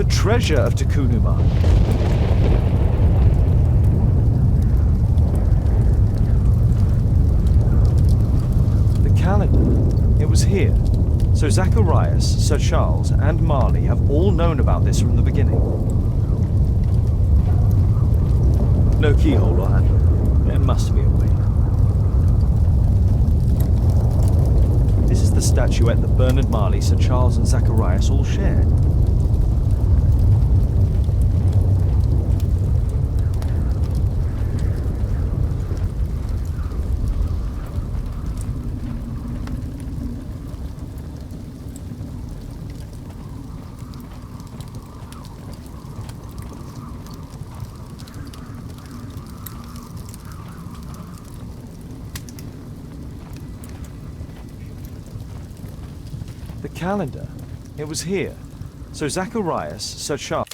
treasure of Takunuma. The calendar. It was here. So Zacharias, Sir Charles, and Marley have all known about this from the beginning. No keyhole or handle. There must be a way. This is the statuette that Bernard Marley, Sir Charles, and Zacharias all shared. The calendar. It was here. So Zacharias, Sir Charles.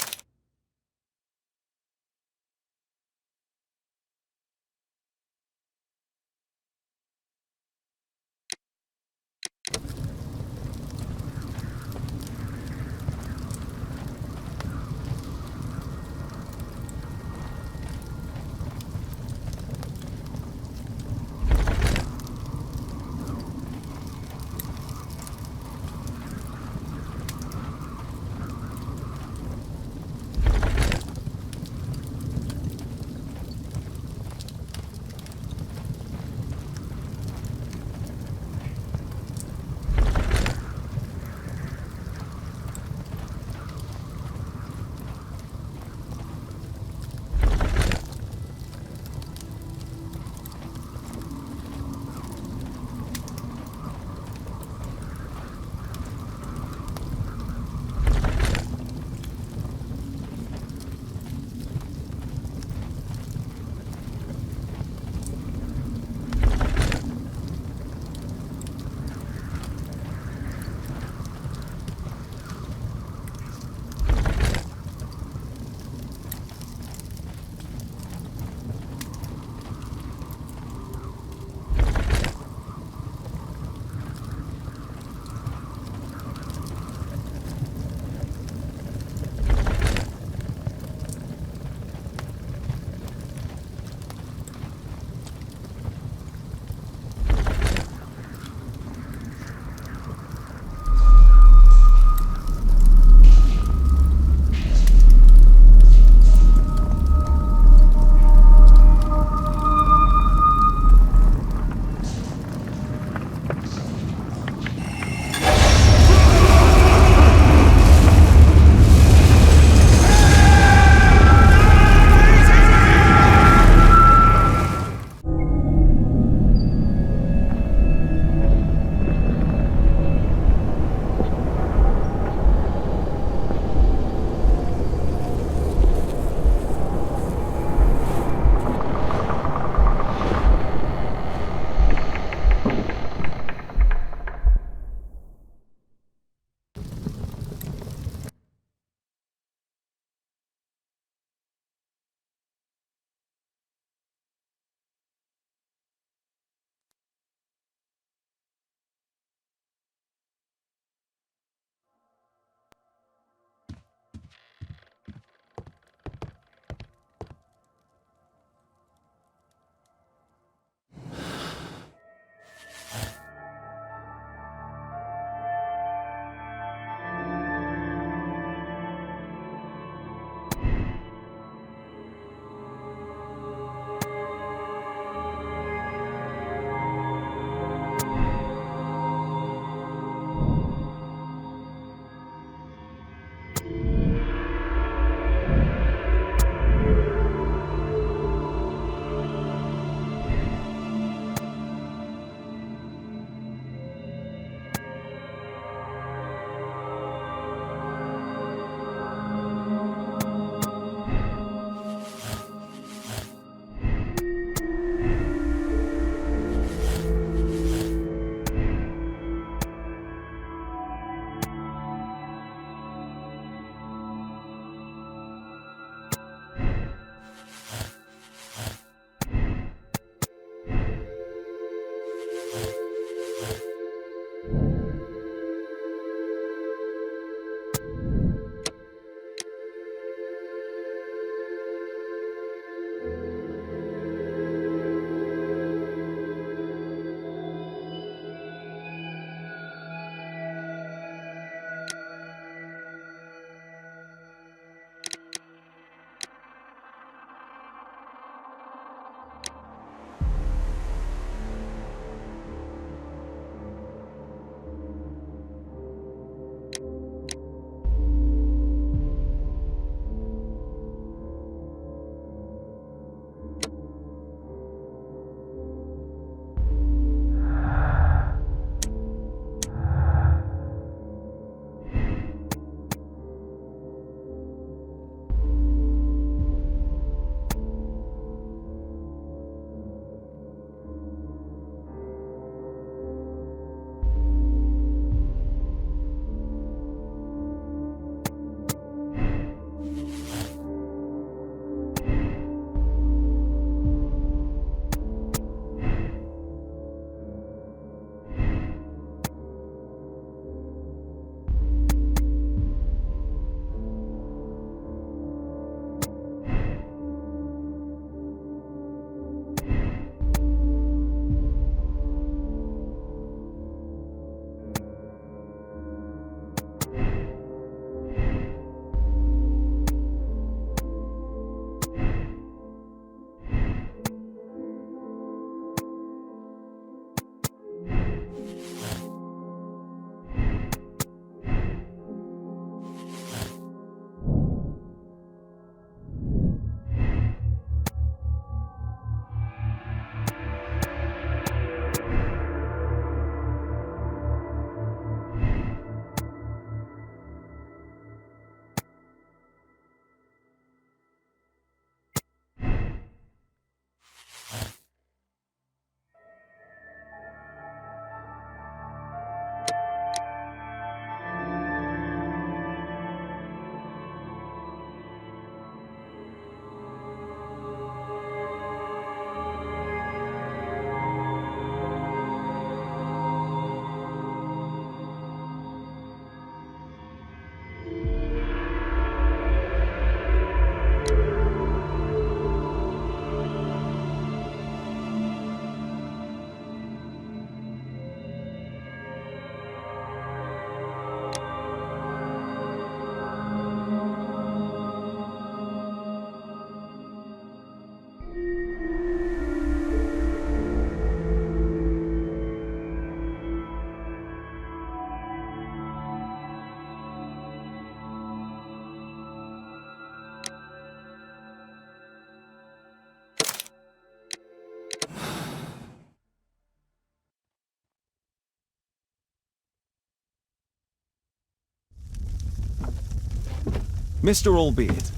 Mr. Albeit.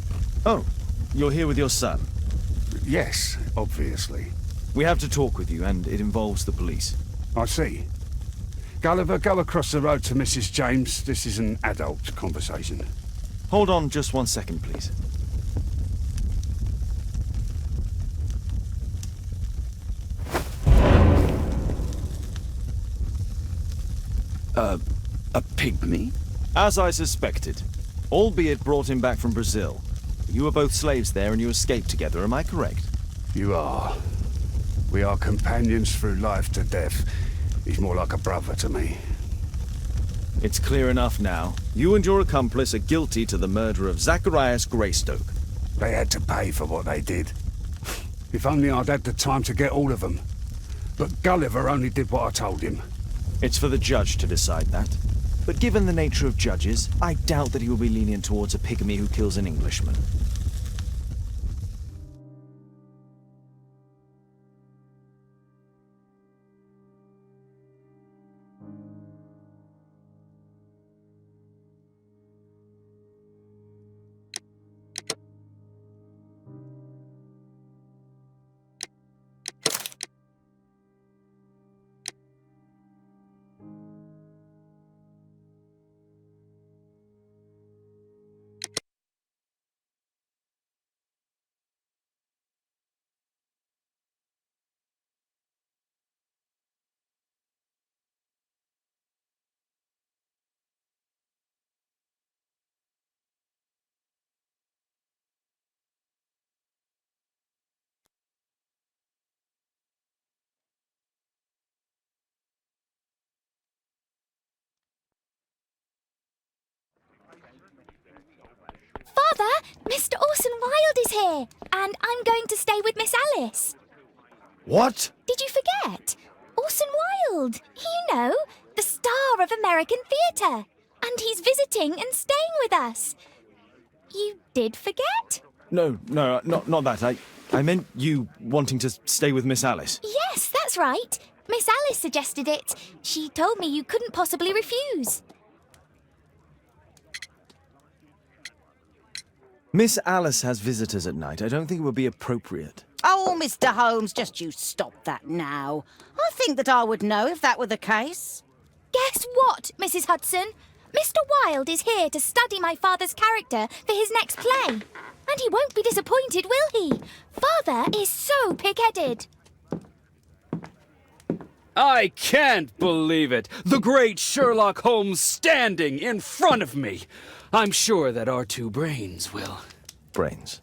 Oh, you're here with your son. Yes, obviously. We have to talk with you, and it involves the police. I see. Gulliver, go across the road to Mrs. James. This is an adult conversation. Hold on just 1 second, please. A pygmy? As I suspected. Albeit brought him back from Brazil. You were both slaves there and you escaped together, am I correct? You are. We are companions through life to death. He's more like a brother to me. It's clear enough now. You and your accomplice are guilty to the murder of Zacharias Greystoke. They had to pay for what they did. If only I'd had the time to get all of them. But Gulliver only did what I told him. It's for the judge to decide that. But given the nature of judges, I doubt that he will be lenient towards a pygmy who kills an Englishman. Father, Mr. Orson Wilde is here, and I'm going to stay with Miss Alice. What? Did you forget? Orson Wilde, you know, the star of American theatre. And he's visiting and staying with us. You did forget? No, not that. I meant you wanting to stay with Miss Alice. Yes, that's right. Miss Alice suggested it. She told me you couldn't possibly refuse. Miss Alice has visitors at night. I don't think it would be appropriate. Oh, Mr. Holmes, just you stop that now. I think that I would know if that were the case. Guess what, Mrs. Hudson? Mr. Wilde is here to study my father's character for his next play. And he won't be disappointed, will he? Father is so pig-headed. I can't believe it! The great Sherlock Holmes standing in front of me! I'm sure that our two brains will... Brains.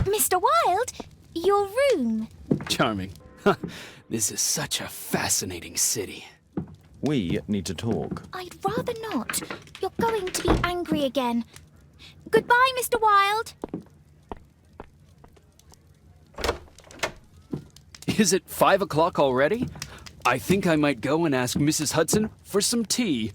Mr. Wilde, your room. Charming. This is such a fascinating city. We need to talk. I'd rather not. You're going to be angry again. Goodbye, Mr. Wilde. Is it 5 o'clock already? I think I might go and ask Mrs. Hudson for some tea.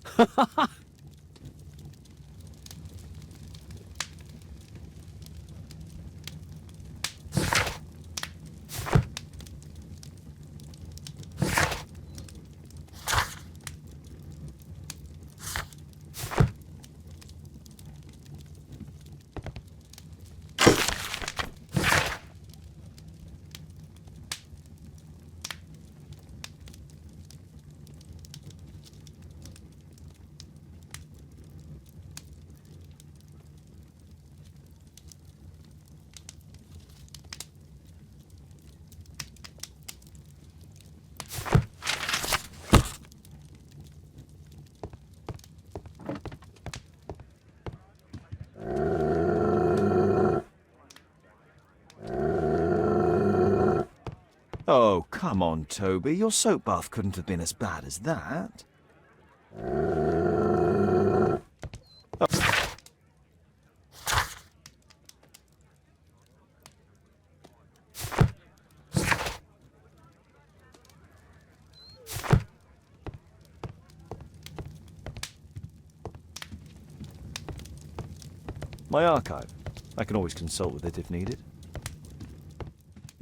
Oh, come on, Toby. Your soap bath couldn't have been as bad as that. My archive. I can always consult with it if needed.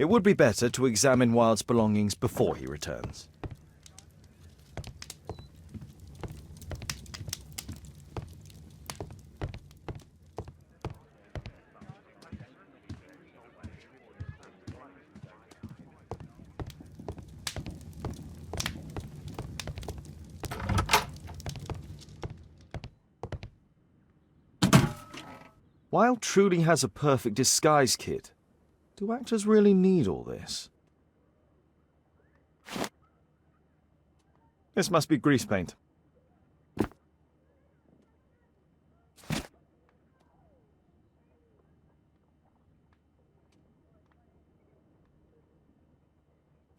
It would be better to examine Wilde's belongings before he returns. Wilde truly has a perfect disguise kit. Do actors really need all this? This must be grease paint.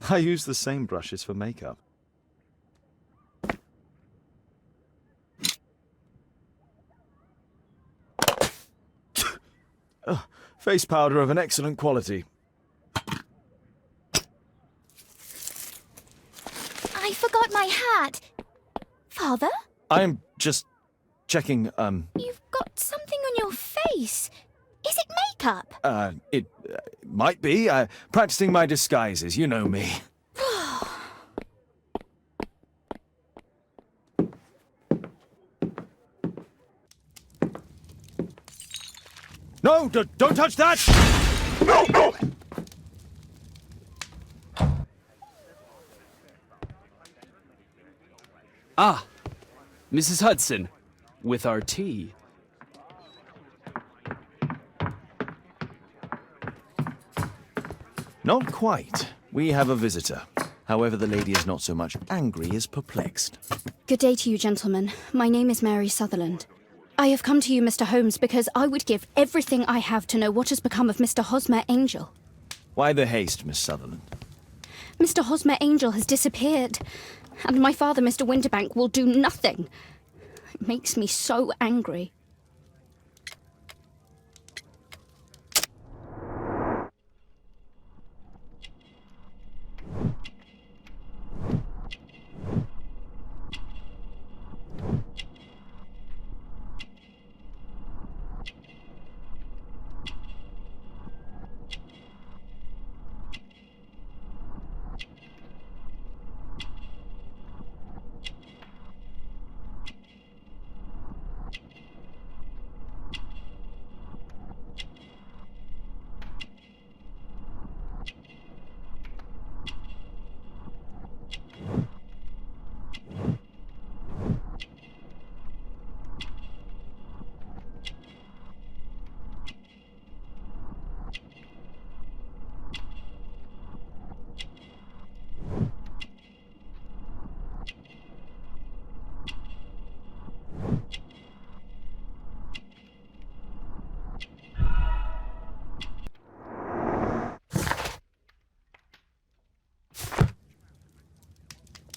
I use the same brushes for makeup. Face powder of an excellent quality. I forgot my hat. Father? I'm just checking, You've got something on your face. Is it makeup? it might be. Practicing my disguises, you know me. No, don't touch that! No! Ah, Mrs. Hudson, with our tea. Not quite. We have a visitor. However, the lady is not so much angry as perplexed. Good day to you, gentlemen. My name is Mary Sutherland. I have come to you, Mr. Holmes, because I would give everything I have to know what has become of Mr. Hosmer Angel. Why the haste, Miss Sutherland? Mr. Hosmer Angel has disappeared, and my father, Mr. Winterbank, will do nothing. It makes me so angry.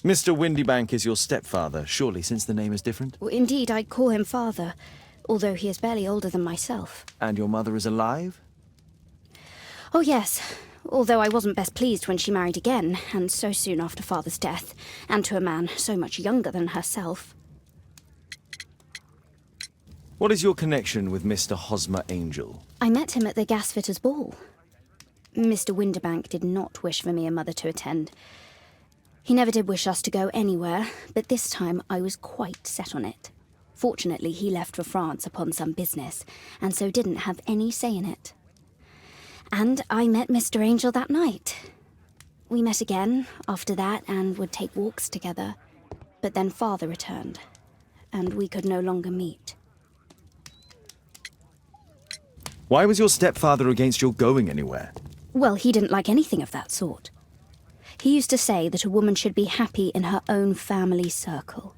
Mr. Windybank is your stepfather, surely, since the name is different? Well, indeed, I call him father, although he is barely older than myself. And your mother is alive? Oh, yes, although I wasn't best pleased when she married again, and so soon after father's death, and to a man so much younger than herself. What is your connection with Mr. Hosmer Angel? I met him at the gasfitter's ball. Mr. Winterbank did not wish for me and mother to attend. He never did wish us to go anywhere, but this time I was quite set on it. Fortunately, he left for France upon some business, and so didn't have any say in it. And I met Mr. Angel that night. We met again after that and would take walks together. But then father returned, and we could no longer meet. Why was your stepfather against your going anywhere? Well, he didn't like anything of that sort. He used to say that a woman should be happy in her own family circle.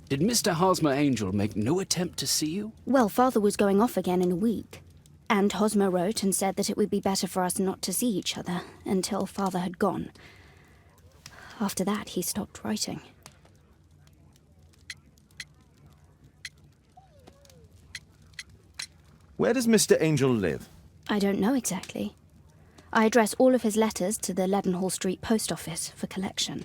Did Mr. Hosmer Angel make no attempt to see you? Well, father was going off again in a week. And Hosmer wrote and said that it would be better for us not to see each other until Father had gone. After that, he stopped writing. Where does Mr. Angel live? I don't know exactly. I address all of his letters to the Leadenhall Street post office for collection.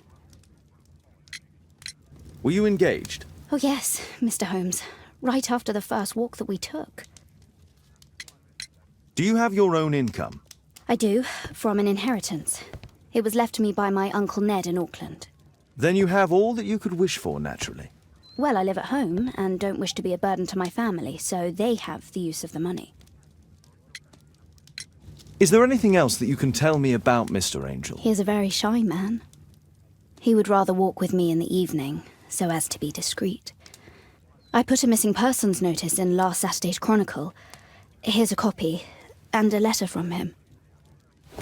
Were you engaged? Oh yes, Mr. Holmes. Right after the first walk that we took. Do you have your own income? I do, from an inheritance. It was left to me by my Uncle Ned in Auckland. Then you have all that you could wish for, naturally. Well, I live at home and don't wish to be a burden to my family, so they have the use of the money. Is there anything else that you can tell me about Mr. Angel? He is a very shy man. He would rather walk with me in the evening, so as to be discreet. I put a missing persons notice in last Saturday's Chronicle. Here's a copy, and a letter from him.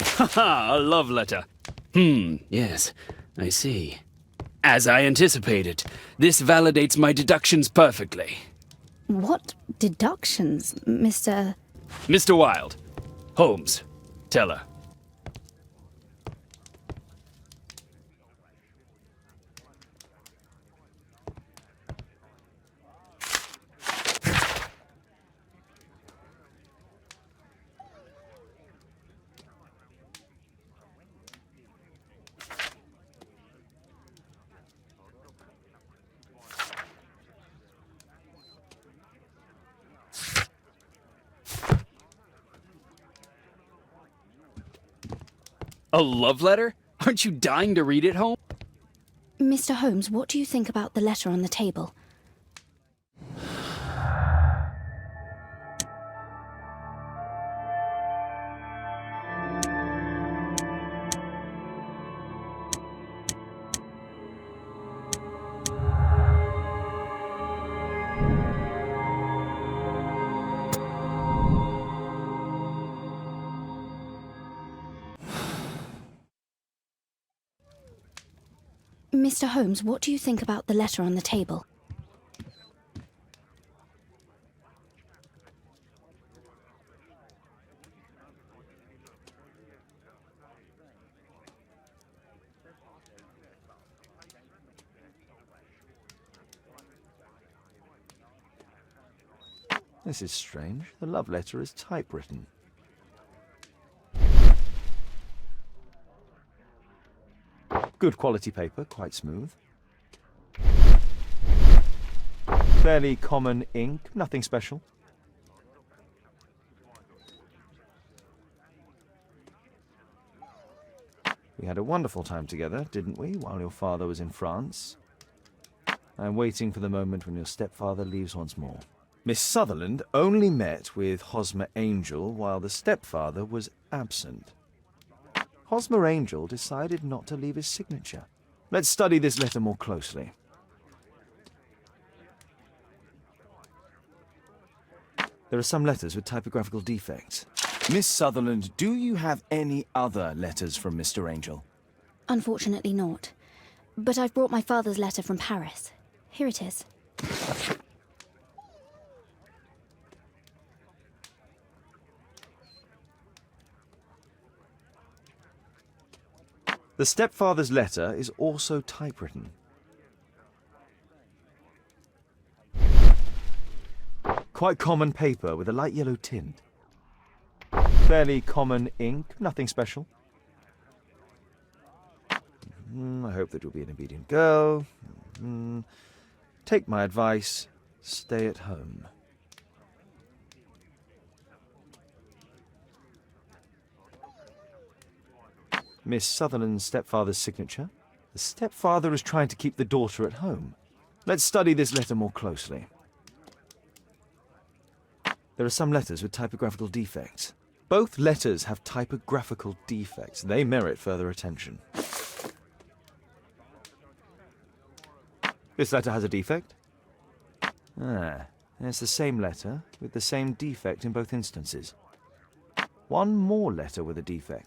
Haha, a love letter. Yes, I see. As I anticipated, this validates my deductions perfectly. What deductions, Mr. Mr. Wilde. Holmes, tell her. A love letter? Aren't you dying to read it, Holmes? Mr. Holmes, what do you think about the letter on the table? Mr. Holmes, what do you think about the letter on the table? This is strange. The love letter is typewritten. Good quality paper, quite smooth. Fairly common ink, nothing special. We had a wonderful time together, didn't we, while your father was in France? I'm waiting for the moment when your stepfather leaves once more. Miss Sutherland only met with Hosmer Angel while the stepfather was absent. Hosmer Angel decided not to leave his signature. Let's study this letter more closely. There are some letters with typographical defects. Miss Sutherland, do you have any other letters from Mr. Angel? Unfortunately not. But I've brought my father's letter from Paris. Here it is. The stepfather's letter is also typewritten. Quite common paper with a light yellow tint. Fairly common ink, nothing special. I hope that you'll be an obedient girl. Take my advice, stay at home. Miss Sutherland's stepfather's signature. The stepfather is trying to keep the daughter at home. Let's study this letter more closely. There are some letters with typographical defects. Both letters have typographical defects. They merit further attention. This letter has a defect. It's the same letter with the same defect in both instances. One more letter with a defect.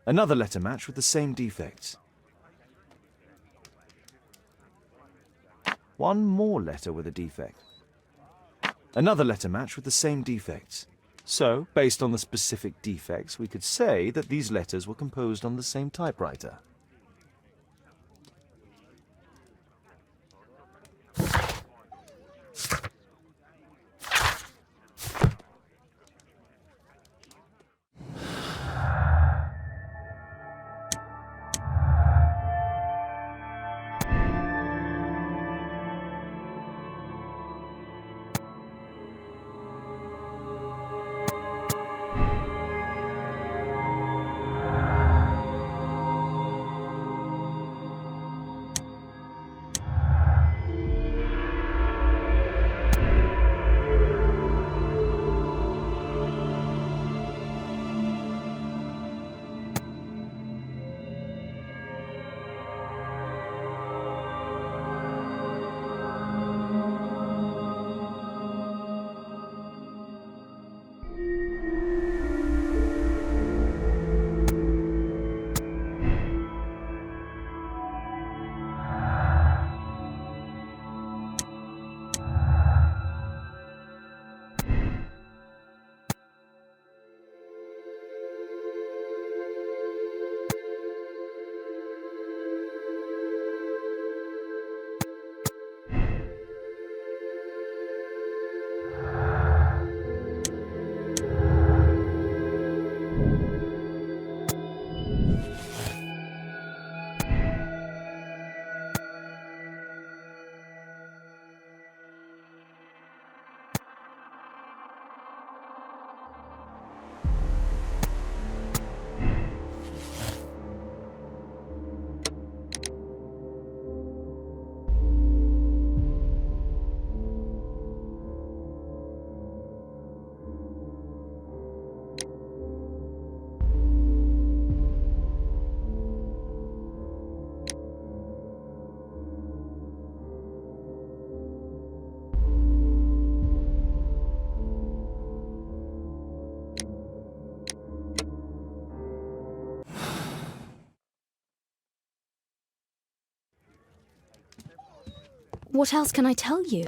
Another letter match with the same defects. One more letter with a defect. Another letter match with the same defects. So, based on the specific defects, we could say that these letters were composed on the same typewriter. What else can I tell you?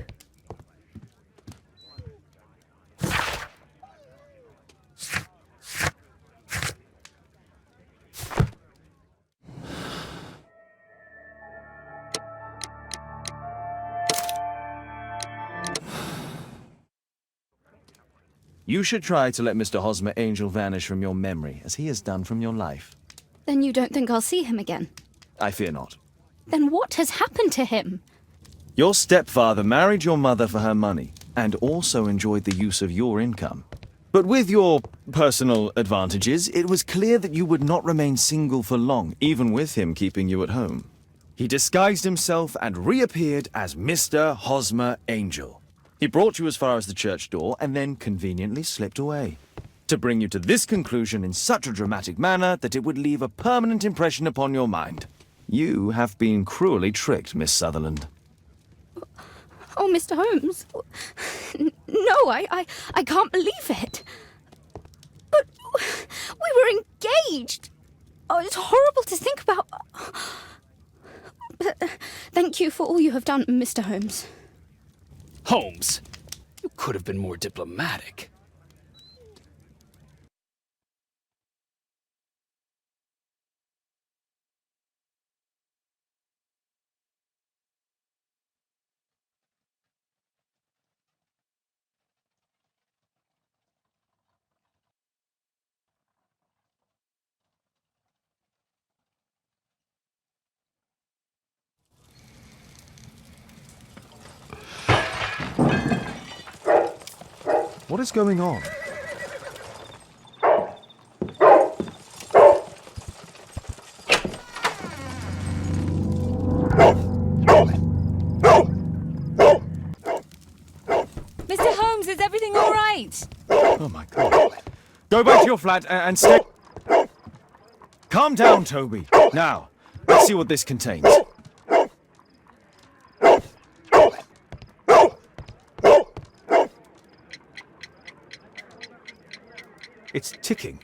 You should try to let Mr. Hosmer Angel vanish from your memory, as he has done from your life. Then you don't think I'll see him again? I fear not. Then what has happened to him? Your stepfather married your mother for her money, and also enjoyed the use of your income. But with your personal advantages, it was clear that you would not remain single for long, even with him keeping you at home. He disguised himself and reappeared as Mr. Hosmer Angel. He brought you as far as the church door, and then conveniently slipped away. To bring you to this conclusion in such a dramatic manner that it would leave a permanent impression upon your mind. You have been cruelly tricked, Miss Sutherland. Oh, Mr. Holmes. No, I can't believe it. But we were engaged. Oh, it's horrible to think about. But thank you for all you have done, Mr. Holmes. Holmes, you could have been more diplomatic. What is going on? Mr. Holmes, is everything all right? Oh my God. Go back to your flat and stay. Calm down, Toby. Now, let's see what this contains. It's ticking.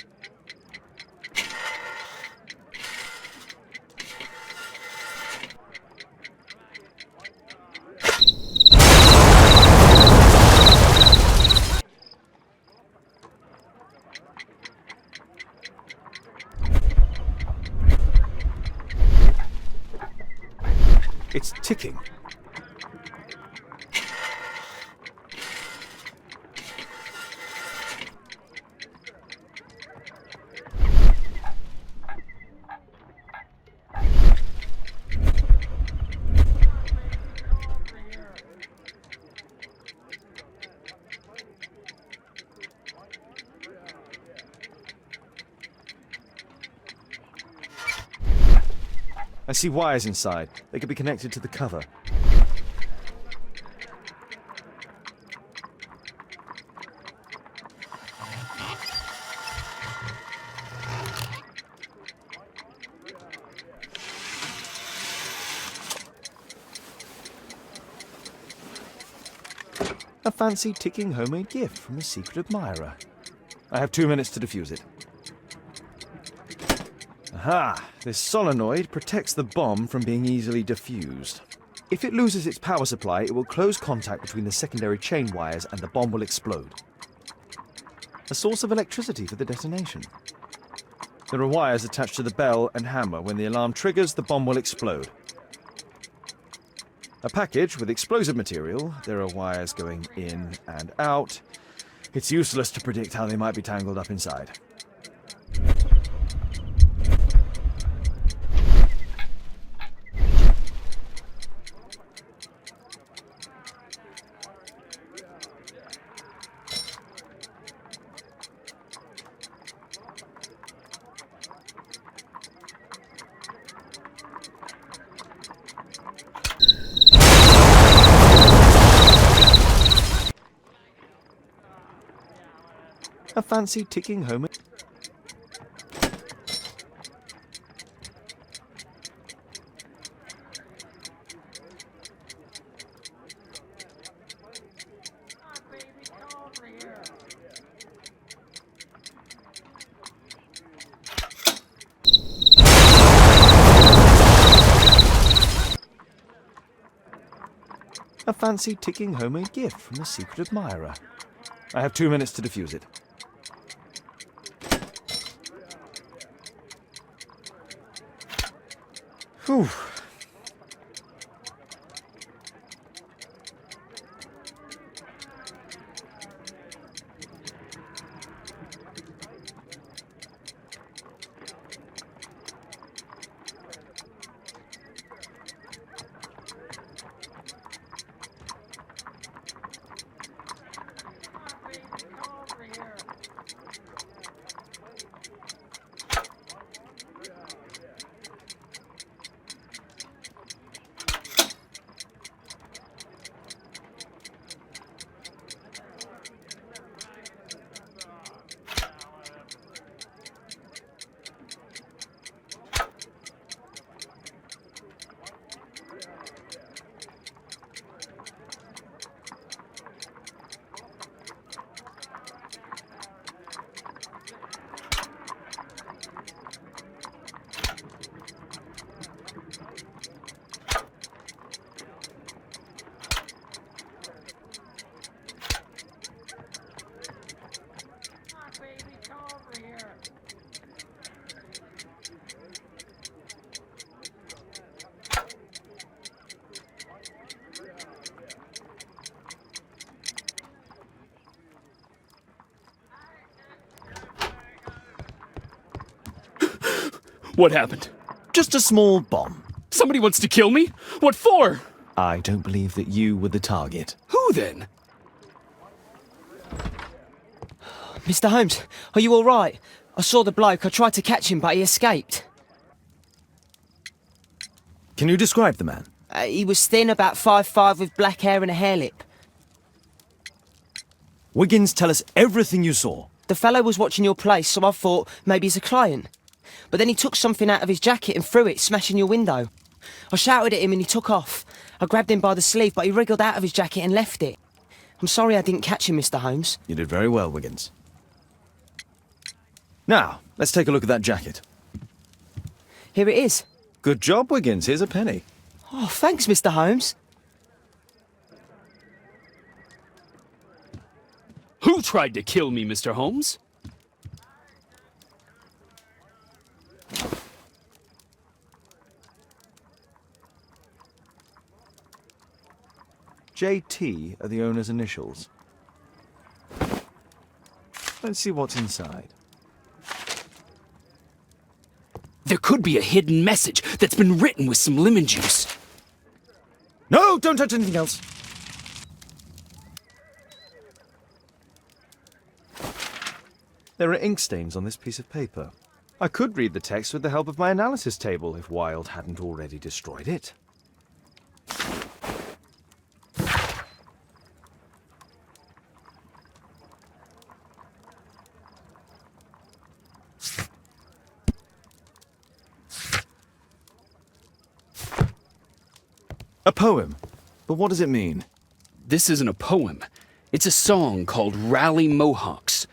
It's ticking. I see wires inside. They could be connected to the cover. A fancy ticking homemade gift from a secret admirer. I have 2 minutes to defuse it. Aha! This solenoid protects the bomb from being easily diffused. If it loses its power supply, it will close contact between the secondary chain wires and the bomb will explode. A source of electricity for the detonation. There are wires attached to the bell and hammer. When the alarm triggers, the bomb will explode. A package with explosive material. There are wires going in and out. It's useless to predict how they might be tangled up inside. A fancy ticking home. A fancy ticking homemade gift from a secret admirer. I have 2 minutes to defuse it. Whew. What happened? Just a small bomb. Somebody wants to kill me? What for? I don't believe that you were the target. Who then? Mr. Holmes, are you all right? I saw the bloke. I tried to catch him, but he escaped. Can you describe the man? He was thin, about 5'5", with black hair and a hair lip. Wiggins, tell us everything you saw. The fellow was watching your place, so I thought maybe he's a client. But then he took something out of his jacket and threw it, smashing your window. I shouted at him and he took off. I grabbed him by the sleeve, but he wriggled out of his jacket and left it. I'm sorry I didn't catch him, Mr. Holmes. You did very well, Wiggins. Now, let's take a look at that jacket. Here it is. Good job, Wiggins. Here's a penny. Oh, thanks, Mr. Holmes. Who tried to kill me, Mr. Holmes? JT are the owner's initials. Let's see what's inside. There could be a hidden message that's been written with some lemon juice. No, don't touch anything else. There are ink stains on this piece of paper. I could read the text with the help of my analysis table if Wilde hadn't already destroyed it. A poem. But what does it mean? This isn't a poem. It's a song called Rally Mohawks.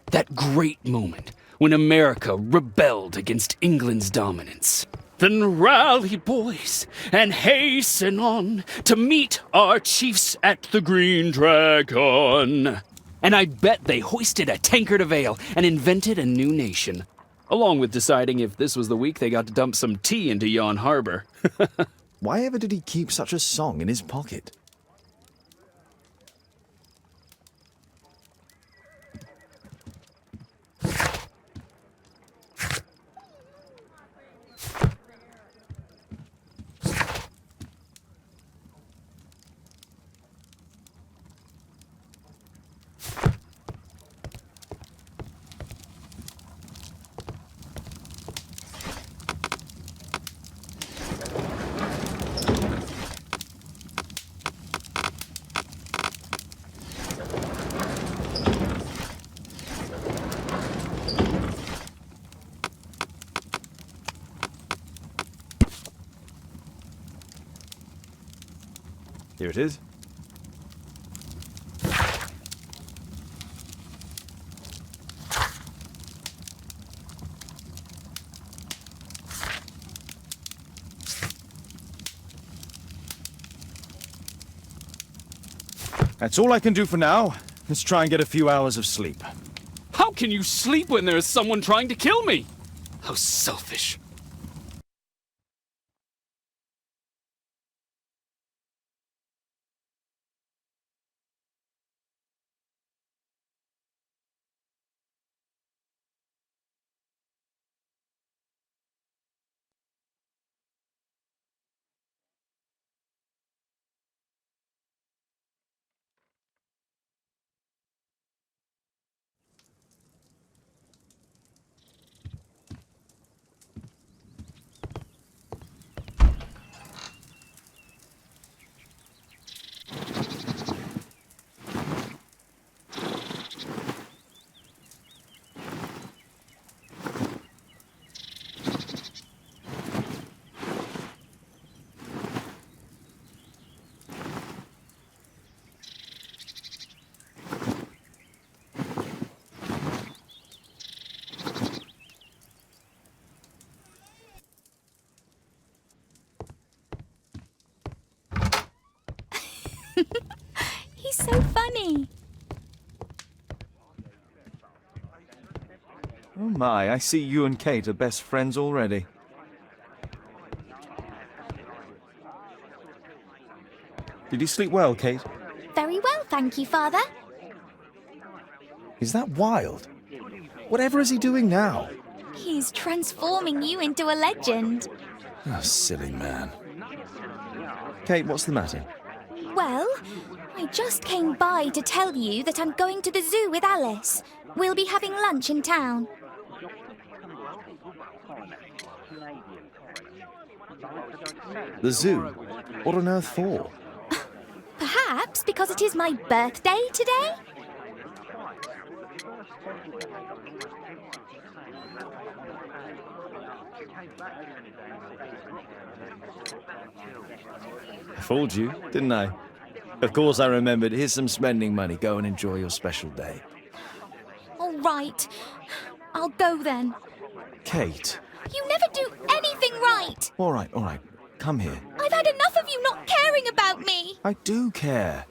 That great moment when America rebelled against England's dominance. Then rally, boys, and hasten on to meet our chiefs at the Green Dragon. And I bet they hoisted a tankard of ale and invented a new nation. Along with deciding if this was the week they got to dump some tea into Yon Harbor. Why ever did he keep such a song in his pocket? Here it is. That's all I can do for now. Let's try and get a few hours of sleep. How can you sleep when there is someone trying to kill me? How selfish. He's so funny. Oh my, I see you and Kate are best friends already. Did you sleep well, Kate? Very well, thank you, Father. Is that Wilde? Whatever is he doing now? He's transforming you into a legend. Oh, silly man. Kate, what's the matter? Well, I just came by to tell you that I'm going to the zoo with Alice. We'll be having lunch in town. The zoo? What on earth for? Perhaps because it is my birthday today? I fooled you, didn't I? Of course I remembered. Here's some spending money. Go and enjoy your special day. All right. I'll go then. Kate. You never do anything right. All right. Come here. I've had enough of you not caring about me. I do care.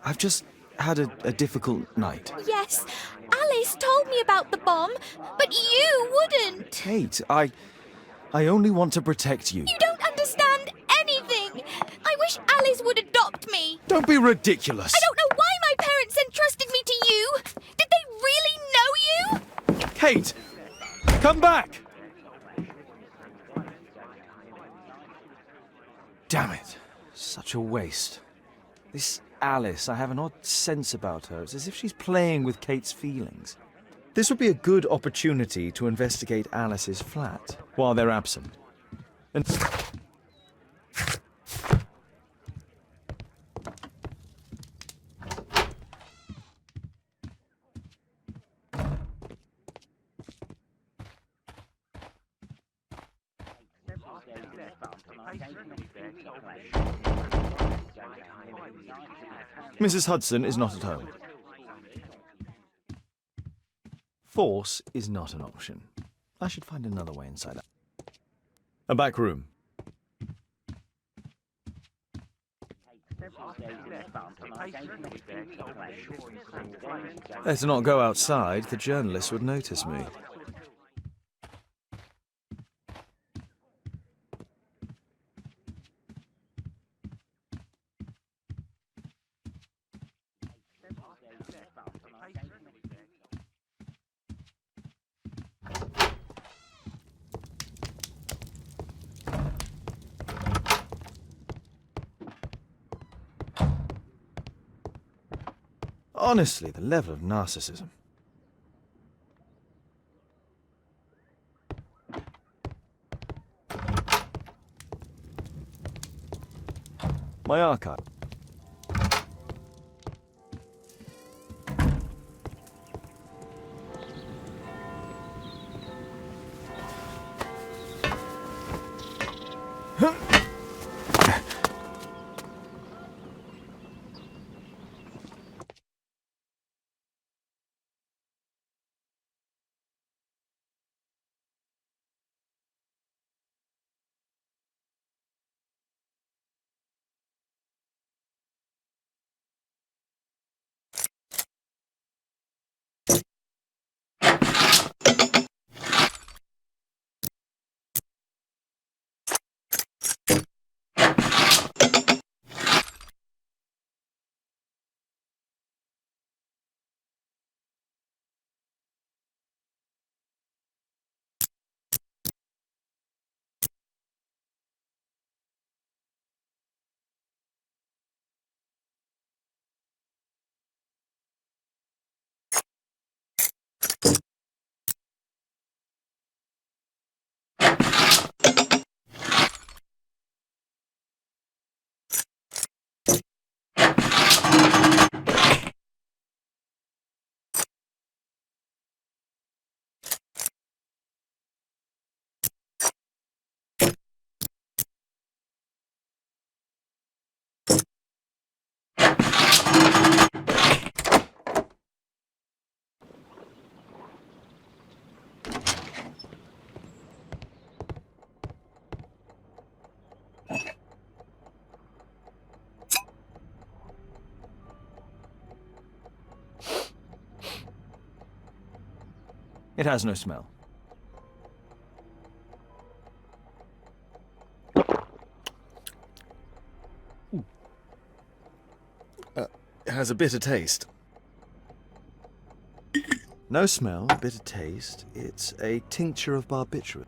I've just had a difficult night. Yes, Alice told me about the bomb, but you wouldn't. Kate, I only want to protect you. You don't understand anything. I wish Alice would adopt me. me. Don't be ridiculous. I don't know why my parents entrusted me to you. Did they really know you? Kate! Come back! Damn it. Such a waste. This Alice, I have an odd sense about her. It's as if she's playing with Kate's feelings. This would be a good opportunity to investigate Alice's flat while they're absent. And... Mrs. Hudson is not at home. Force is not an option. I should find another way inside. A back room. Better not go outside. The journalists would notice me. Honestly, the level of narcissism. My archive. It has no smell. It has a bitter taste. No smell, bitter taste. It's a tincture of barbiturate.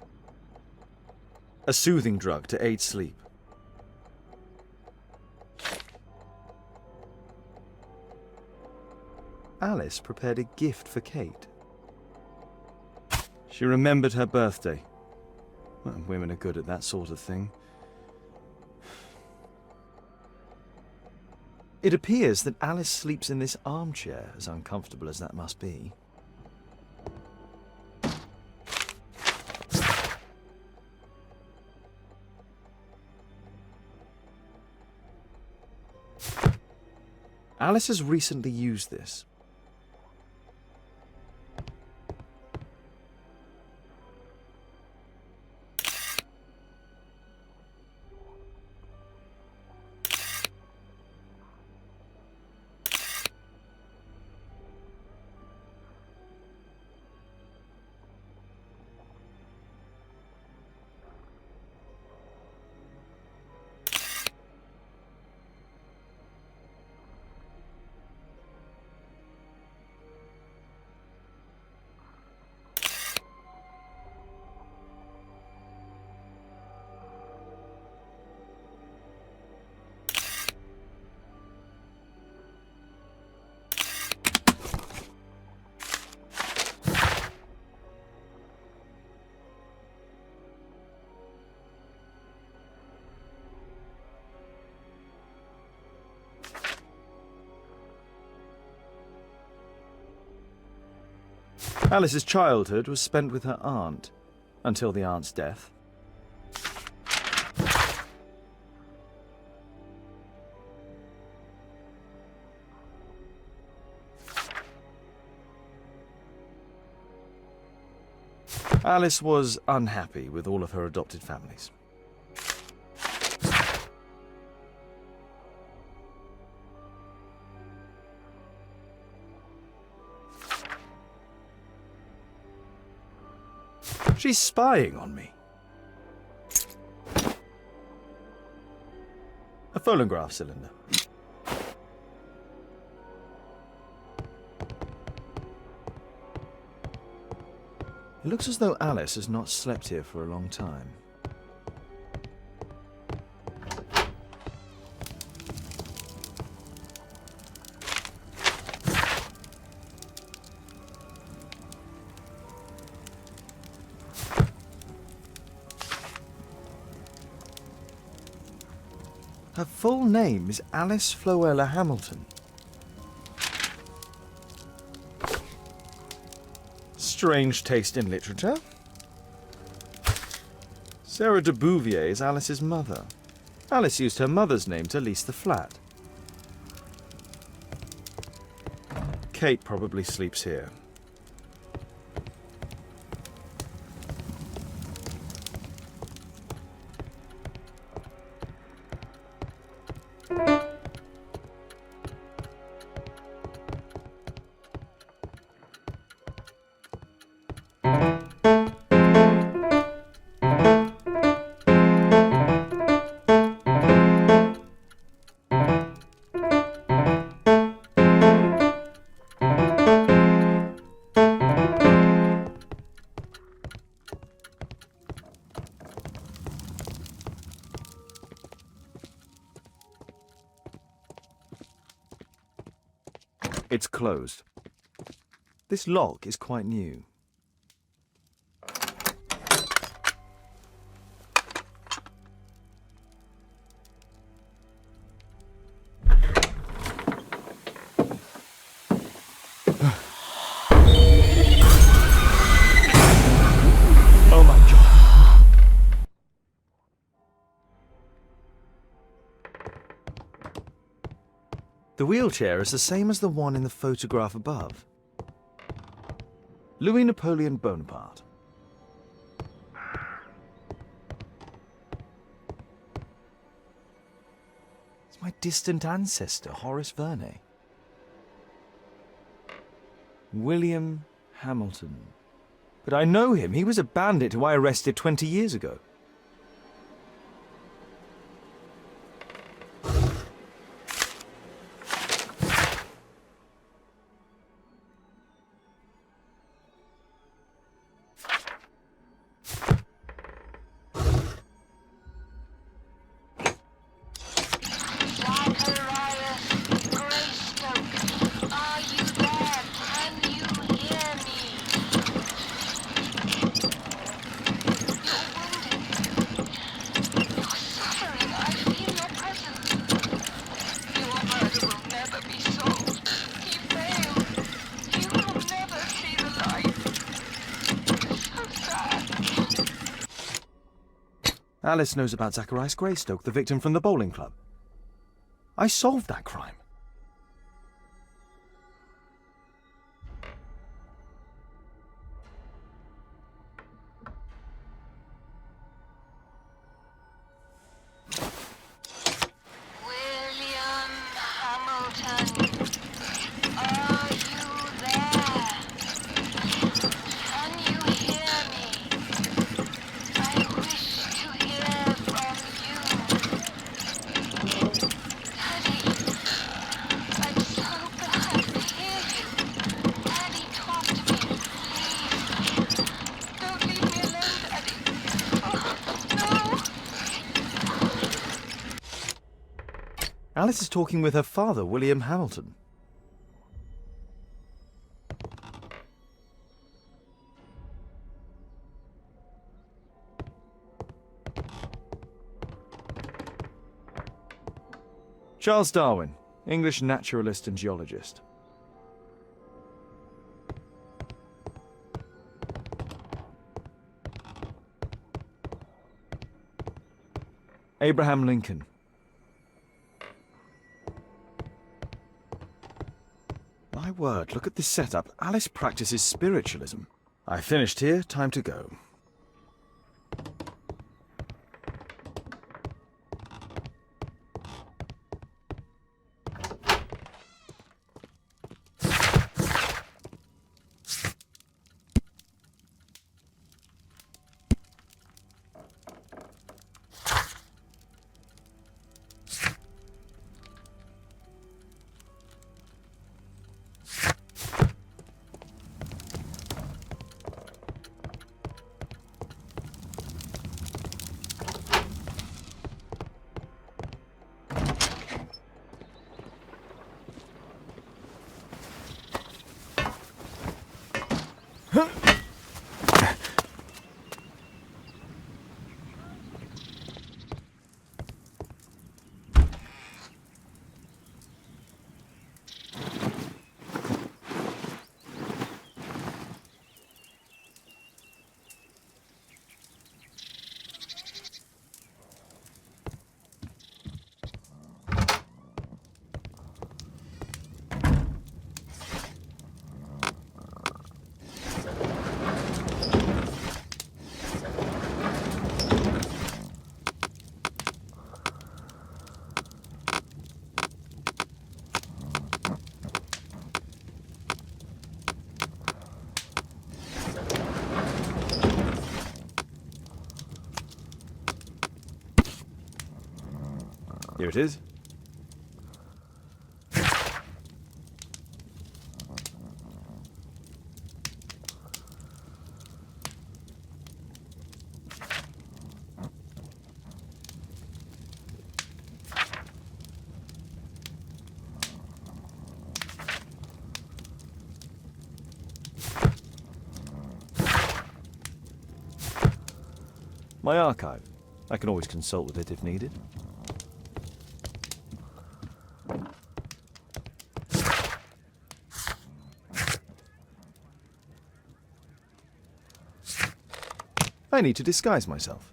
A soothing drug to aid sleep. Alice prepared a gift for Kate. She remembered her birthday. Well, women are good at that sort of thing. It appears that Alice sleeps in this armchair, as uncomfortable as that must be. Alice has recently used this. Alice's childhood was spent with her aunt, until the aunt's death. Alice was unhappy with all of her adopted families. She's spying on me. A phonograph cylinder. It looks as though Alice has not slept here for a long time. Her full name is Alice Floella Hamilton. Strange taste in literature. Sarah de Bouvier is Alice's mother. Alice used her mother's name to lease the flat. Kate probably sleeps here. It's closed. This lock is quite new. Oh my God. The wheelchair is the same as the one in the photograph above. Louis Napoleon Bonaparte. It's my distant ancestor, Horace Verne. William Hamilton. But I know him. He was a bandit who I arrested 20 years ago. Alice knows about Zacharias Greystoke, the victim from the bowling club. I solved that crime. William Hamilton, are you there? Can you hear me? I wish to hear from you. Daddy, I'm so glad to hear you. Daddy, talk to me, please. Don't leave me alone, Daddy. Oh, no. Alice is talking with her father, William Hamilton. Charles Darwin, English naturalist and geologist. Abraham Lincoln. My word, look at this setup. Alice practices spiritualism. I finished here, time to go. Here it is. My archive. I can always consult with it if needed. I need to disguise myself.